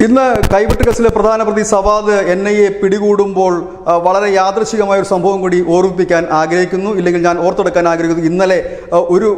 ഇന്ന് കൈവെട്ട് കേസിലെ പ്രധാന പ്രതി സവാദ് NIA പിടികൂടുമ്പോൾ വളരെ യാദൃശികമായ ഒരു സംഭവം കൂടി ഓർമ്മിപ്പിക്കാൻ ആഗ്രഹിക്കുന്നു, ഇല്ലെങ്കിൽ ഞാൻ ഓർത്തെടുക്കാൻ ആഗ്രഹിക്കുന്നു. ഇന്നലെ ഒരു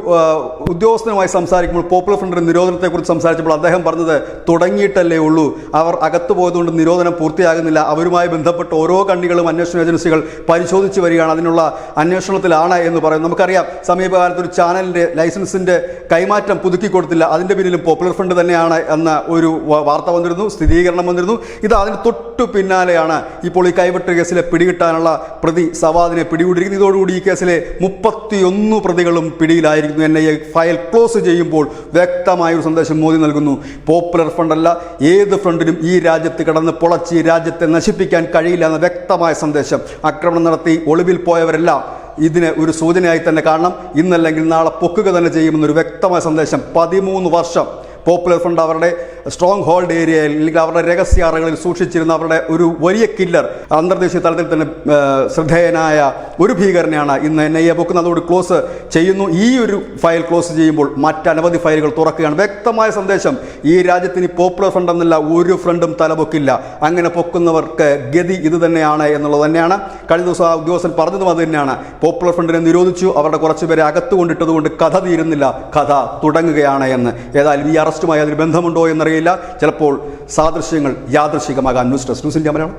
ഉദ്യോഗസ്ഥനുമായി സംസാരിക്കുമ്പോൾ പോപ്പുലർ ഫ്രണ്ടിന്റെ നിരോധനത്തെക്കുറിച്ച് സംസാരിച്ചപ്പോൾ അദ്ദേഹം പറഞ്ഞത് തുടങ്ങിയിട്ടല്ലേ ഉള്ളൂ, അവർ അകത്തു പോയതുകൊണ്ട് നിരോധനം പൂർത്തിയാകുന്നില്ല, അവരുമായി ബന്ധപ്പെട്ട ഓരോ കണ്ണികളും അന്വേഷണ ഏജൻസികൾ പരിശോധിച്ച് വരികയാണ്, അതിനുള്ള അന്വേഷണത്തിലാണ് എന്ന് പറയുന്നു. നമുക്കറിയാം, സമീപകാലത്ത് ഒരു ചാനലിന്റെ ലൈസൻസിന്റെ കൈമാറ്റം പുതുക്കി കൊടുത്തില്ല, അതിന്റെ പിന്നിലും പോപ്പുലർ ഫ്രണ്ട് തന്നെയാണ് എന്ന ഒരു വാർത്ത വന്നിരുന്നു, സ്ഥിരീകരണം വന്നിരുന്നു. ഇത് അതിന് തൊട്ടു പിന്നാലെയാണ് ഇപ്പോൾ ഈ കൈവെട്ട് കേസിലെ പിടികിട്ടാനുള്ള പ്രതി സവാദിനെ പിടികൂടിയിരിക്കുന്നത്. ഇതോടുകൂടി ഈ കേസിലെ 31 പ്രതികളും പിടിയിലായിരിക്കുന്നു. NIA ഫയൽ ക്ലോസ് ചെയ്യുമ്പോൾ വ്യക്തമായൊരു സന്ദേശം മോദി നൽകുന്നു. പോപ്പുലർ ഫ്രണ്ടല്ല, ഏത് ഫ്രണ്ടിനും ഈ രാജ്യത്ത് കിടന്ന് പൊളച്ച് ഈ രാജ്യത്തെ നശിപ്പിക്കാൻ കഴിയില്ല എന്ന വ്യക്തമായ സന്ദേശം. ആക്രമണം നടത്തി ഒളിവിൽ പോയവരെല്ലാം ഇതിന് ഒരു സൂചനയായി തന്നെ കാണണം. ഇന്നല്ലെങ്കിൽ നാളെ പൊക്കുക തന്നെ ചെയ്യുമെന്നൊരു വ്യക്തമായ സന്ദേശം. 13 വർഷം പോപ്പുലർ ഫ്രണ്ട് അവരുടെ സ്ട്രോങ് ഹോൾഡ് ഏരിയയിൽ അല്ലെങ്കിൽ അവരുടെ രഹസ്യ അറകളിൽ സൂക്ഷിച്ചിരുന്ന അവരുടെ ഒരു വലിയ കില്ലർ, അന്തർദേശീയ തലത്തിൽ തന്നെ ശ്രദ്ധേയനായ ഒരു ഭീകരനെയാണ് ഇന്ന് NIA പൊക്കുന്നത്. അതോട് ക്ലോസ് ചെയ്യുന്നു. ഈ ഒരു ഫയൽ ക്ലോസ് ചെയ്യുമ്പോൾ മറ്റനവധി ഫയലുകൾ തുറക്കുകയാണ്. വ്യക്തമായ സന്ദേശം, ഈ രാജ്യത്തിന് പോപ്പുലർ ഫ്രണ്ട് എന്നല്ല ഒരു ഫ്രണ്ടും തലപൊക്കില്ല, അങ്ങനെ പൊക്കുന്നവർക്ക് ഗതി ഇത് തന്നെയാണ് എന്നുള്ളത് തന്നെയാണ്. കഴിഞ്ഞ ദിവസം ആ ഉദ്യോഗസ്ഥൻ പറഞ്ഞതും അത് തന്നെയാണ്. പോപ്പുലർ ഫ്രണ്ടിനെ നിരോധിച്ചു, അവരുടെ കുറച്ചുപേരെ അകത്ത് കൊണ്ടിട്ടതുകൊണ്ട് കഥ തീരുന്നില്ല, കഥ തുടങ്ങുകയാണ് എന്ന്. ഏതായാലും ഈ അറസ്റ്റുമായി അതിന് ബന്ധമുണ്ടോ എന്നറിയില്ല. ചിലപ്പോൾ സാദൃശ്യങ്ങൾ യാദൃശികമാകാൻ. News desk, news India Malayalam.